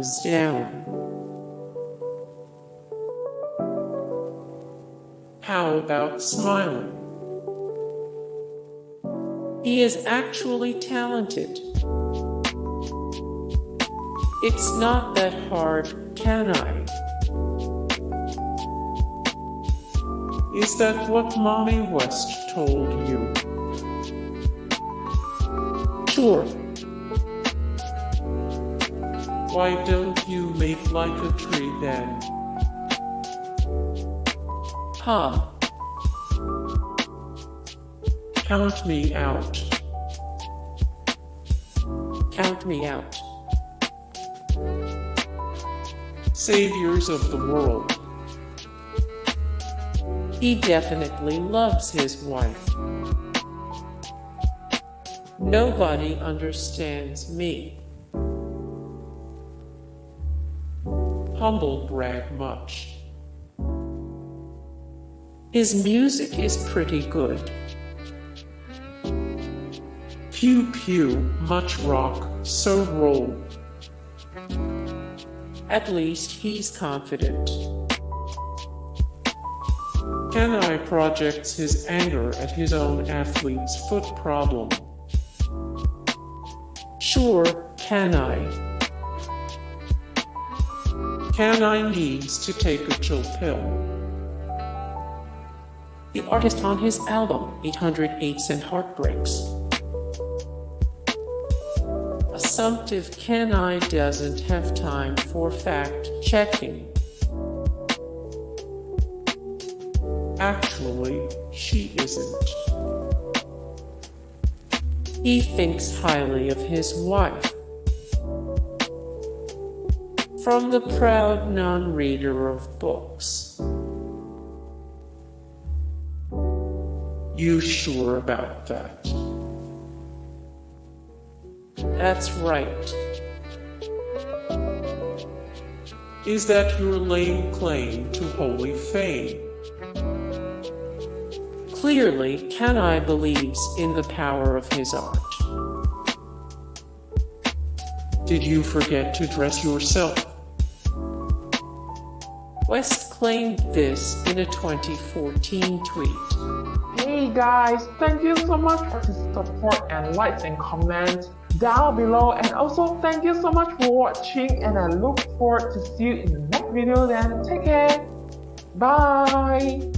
thumbs down. How about smiling? He is actually talented. It's not that hard, can I? Is that what Kanye West told you? Sure. Why don't you make like a tree then? Huh. Count me out. Count me out. Saviors of the world. He definitely loves his wife. Nobody understands me. Humble brag much. His music is pretty good. Pew pew, much rock, so roll. At least he's confident. Kanye projects his anger at his own athlete's foot problem. Sure, Kanye. Kanye needs to take a chill pill. The artist on his album, 808s and Heartbreaks. Assumptive Kanye doesn't have time for fact-checking. Actually, she isn't. He thinks highly of his wife. From the proud non-reader of books. You sure about that? That's right. Is that your lame claim to holy fame? Clearly, Kanye believes in the power of his art. Did you forget to dress yourself? West claimed this in a 2014 tweet. Hey guys, thank you so much for the support and likes and comments down below, and also thank you so much for watching, and I look forward to see you in the next video. Then take care. Bye.